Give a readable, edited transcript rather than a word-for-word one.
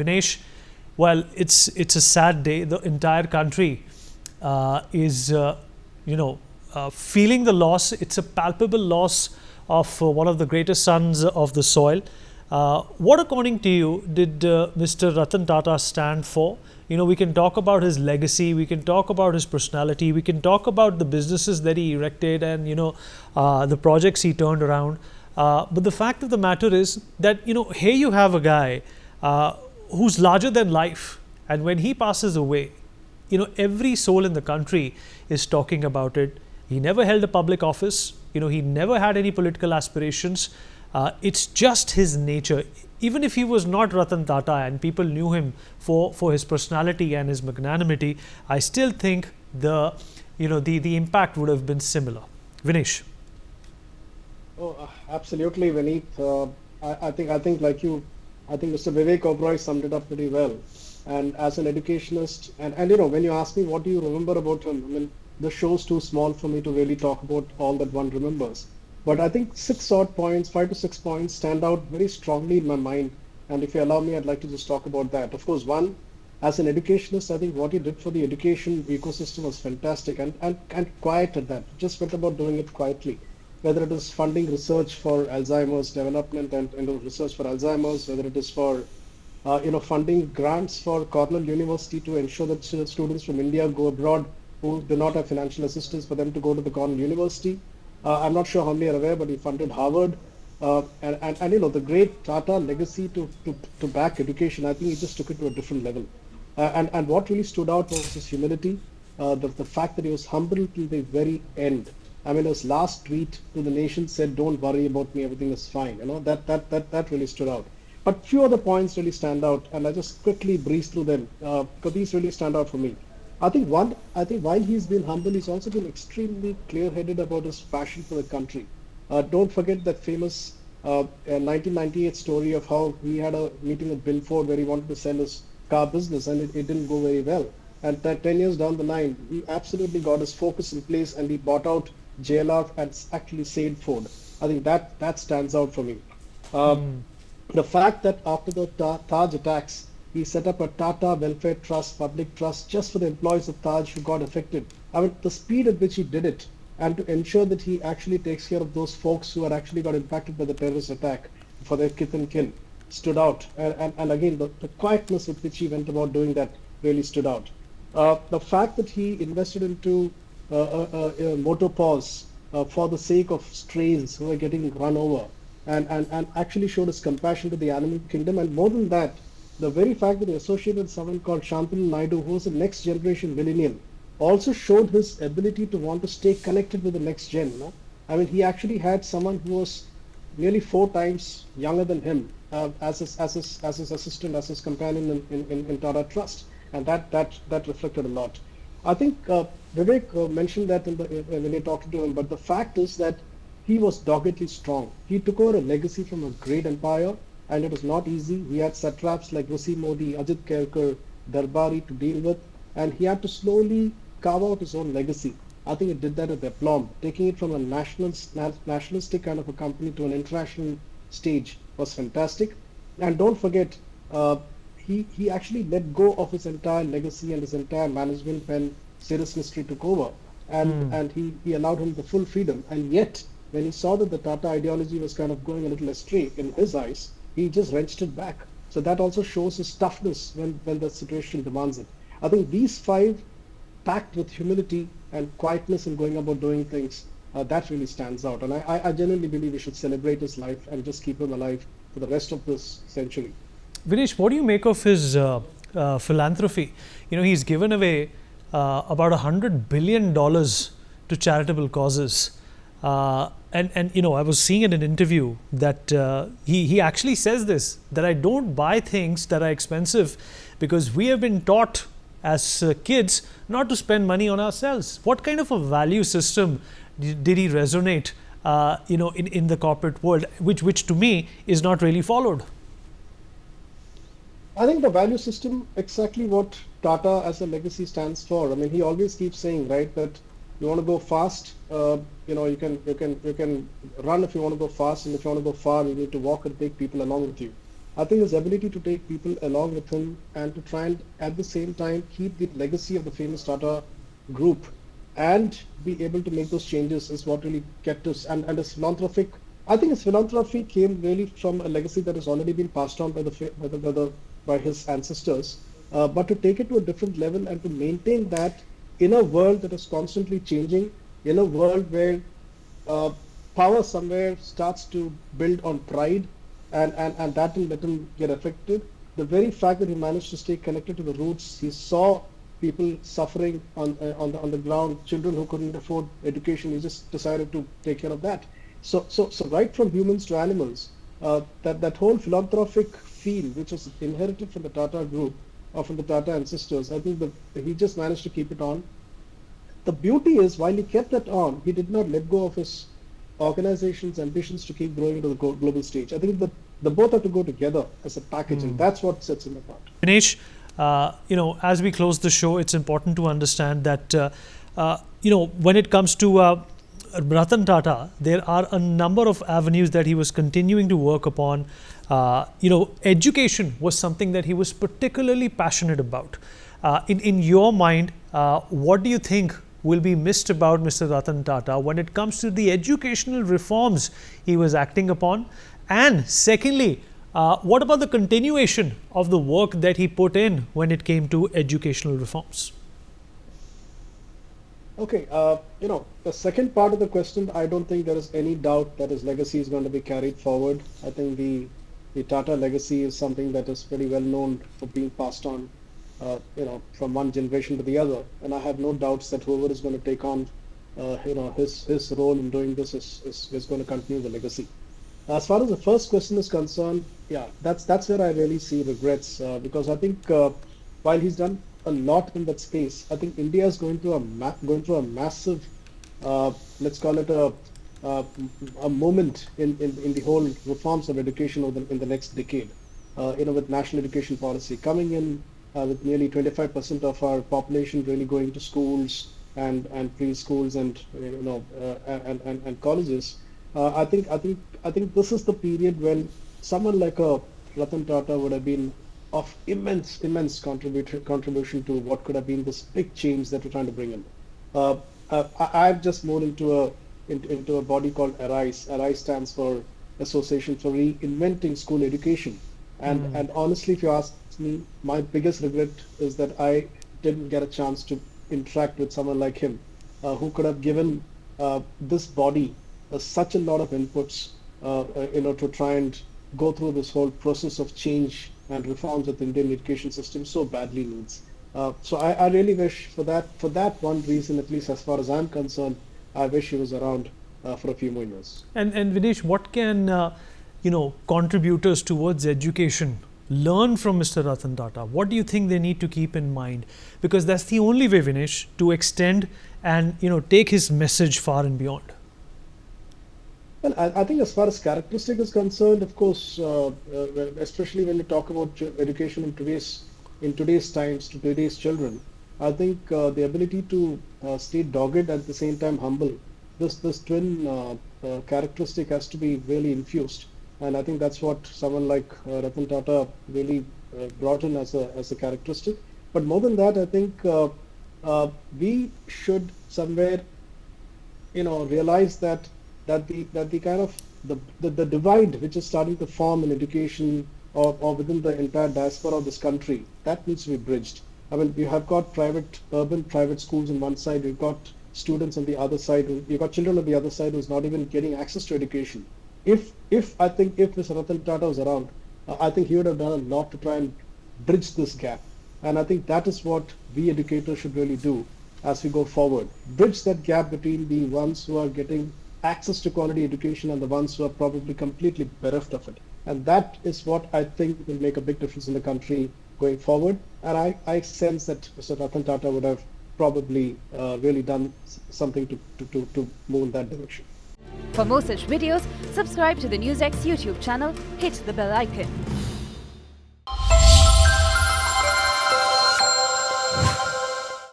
Vinesh, well, it's a sad day. The entire country is, feeling the loss. It's a palpable loss of one of the greatest sons of the soil. What, according to you, did Mr. Ratan Tata stand for? We can talk about his legacy, we can talk about his personality, we can talk about the businesses that he erected and, the projects he turned around. But the fact of the matter is that, here you have a guy who's larger than life. And when he passes away, every soul in the country is talking about it. He never held a public office. He never had any political aspirations. It's just his nature. Even if he was not Ratan Tata and people knew him for his personality and his magnanimity, I still think the impact would have been similar. Vinesh. Oh, absolutely, Vineet. I think like you, I think Mr. Vivek Oberoi summed it up pretty well. And as an educationist, and when you ask me what do you remember about him, I mean, the show's too small for me to really talk about all that one remembers. But I think 5 to 6 points stand out very strongly in my mind. And if you allow me, I'd like to just talk about that. Of course, one, as an educationist, I think what he did for the education ecosystem was fantastic and quiet at that. Just went about doing it quietly. Whether it is funding research for Alzheimer's development and research for Alzheimer's, whether it is for funding grants for Cornell University to ensure that students from India go abroad who do not have financial assistance for them to go to the Cornell University. I'm not sure how many are aware, but he funded Harvard. And the great Tata legacy to back education, I think he just took it to a different level. And what really stood out was his humility, the fact that he was humble till the very end. I mean, his last tweet to the nation said, "Don't worry about me, everything is fine." That really stood out. But few other points really stand out, and I just quickly breeze through them because these really stand out for me. I think while he's been humble, he's also been extremely clear-headed about his passion for the country. Don't forget that famous 1998 story of how he had a meeting with Bill Ford where he wanted to sell his car business, and it didn't go very well. And that 10 years down the line, he absolutely got his focus in place, and he bought out JLR and actually saved Ford. I think that stands out for me. The fact that after the Taj attacks, he set up a Tata Welfare Trust, public trust, just for the employees of Taj who got affected. I mean, the speed at which he did it, and to ensure that he actually takes care of those folks who had actually got impacted by the terrorist attack for their kith and kin, stood out. And again, the quietness with which he went about doing that really stood out. The fact that he invested into motopause for the sake of strays who are getting run over, and actually showed his compassion to the animal kingdom. And more than that, the very fact that he associated with someone called Shantanu Naidu, who was a next generation millennial, also showed his ability to want to stay connected with the next gen. I mean, he actually had someone who was nearly 4 times younger than him as his assistant, as his companion in Tata Trust, and that reflected a lot. I think Vivek mentioned that when he talked to him, but the fact is that he was doggedly strong. He took over a legacy from a great empire, and it was not easy. He had satraps like Rusi Modi, Ajit Kerkar, Darbari to deal with, and he had to slowly carve out his own legacy. I think he did that with aplomb. Taking it from a nationalistic kind of a company to an international stage was fantastic. And don't forget, he actually let go of his entire legacy and his entire management when Cirrus Mystery took over, and he allowed him the full freedom. And yet, when he saw that the Tata ideology was kind of going a little astray in his eyes, he just wrenched it back. So that also shows his toughness when the situation demands it. I think these 5, packed with humility and quietness in going about doing things, that really stands out. And I genuinely believe we should celebrate his life and just keep him alive for the rest of this century. Vinesh, what do you make of his philanthropy? He's given away about $100 billion to charitable causes. And I was seeing in an interview that he actually says this, that I don't buy things that are expensive because we have been taught as kids not to spend money on ourselves. What kind of a value system did he resonate in the corporate world, which to me is not really followed? I think the value system, exactly what Tata as a legacy stands for. I mean, he always keeps saying, right, that you want to go fast, you can run if you want to go fast, and if you want to go far, you need to walk and take people along with you. I think his ability to take people along with him and to try and at the same time keep the legacy of the famous Tata Group and be able to make those changes is what really kept us. And his philanthropic, I think his philanthropy came really from a legacy that has already been passed on by by his ancestors. But to take it to a different level and to maintain that in a world that is constantly changing, in a world where uh, power somewhere starts to build on pride and that will let him get affected. The very fact that he managed to stay connected to the roots, he saw people suffering on the ground, children who couldn't afford education, he just decided to take care of that. So right from humans to animals, that whole philanthropic feel, which was inherited from the Tata Group or from the Tata ancestors, I think that he just managed to keep it on. The beauty is, while he kept that on, he did not let go of his organization's ambitions to keep growing into the global stage. I think that the both have to go together as a package, and that's what sets him apart. Vinesh, as we close the show, it's important to understand that, when it comes to Ratan Tata, there are a number of avenues that he was continuing to work upon. Education was something that he was particularly passionate about. In your mind, what do you think will be missed about Mr. Ratan Tata when it comes to the educational reforms he was acting upon? And secondly, what about the continuation of the work that he put in when it came to educational reforms? Okay, the second part of the question, I don't think there is any doubt that his legacy is going to be carried forward. I think the Tata legacy is something that is very well known for being passed on, from one generation to the other. And I have no doubts that whoever is going to take on, his role in doing this is going to continue the legacy. As far as the first question is concerned, yeah, that's where I really see regrets, because I think while he's done a lot in that space, I think India is going through a massive, let's call it a moment in the whole reforms of education in the next decade. With national education policy coming in, with nearly 25% of our population really going to schools and preschools and colleges. I think this is the period when someone like a Ratan Tata would have been of immense contribution to what could have been this big change that we're trying to bring in. I've just moved into a body called ARISE. ARISE stands for Association for Reinventing School Education. And honestly, if you ask me, my biggest regret is that I didn't get a chance to interact with someone like him, who could have given this body such a lot of inputs, to try and go through this whole process of change and reforms that the Indian education system so badly needs. So I really wish for that one reason, at least as far as I'm concerned, I wish he was around for a few more years. And Vinesh, what can contributors towards education learn from Mr. Ratan Tata? What do you think they need to keep in mind? Because that's the only way, Vinesh, to extend and take his message far and beyond. Well, I think as far as characteristic is concerned, of course, especially when you talk about education in today's times to today's children, I think the ability to stay dogged at the same time humble, this twin characteristic has to be really infused, and I think that's what someone like Ratan Tata really brought in as a characteristic. But more than that, I think we should somewhere, realize that the kind of the divide which is starting to form in education or within the entire diaspora of this country, that needs to be bridged. I mean, you have got urban private schools on one side, you've got students on the other side, you've got children on the other side who's not even getting access to education. If Mr. Ratan Tata was around, I think he would have done a lot to try and bridge this gap. And I think that is what we educators should really do as we go forward. Bridge that gap between the ones who are getting access to quality education and the ones who are probably completely bereft of it. And that is what I think will make a big difference in the country going forward. And I sense that Mr. Ratan Tata would have probably really done something to move in that direction. For more such videos, subscribe to the NewsX YouTube channel, hit the bell icon.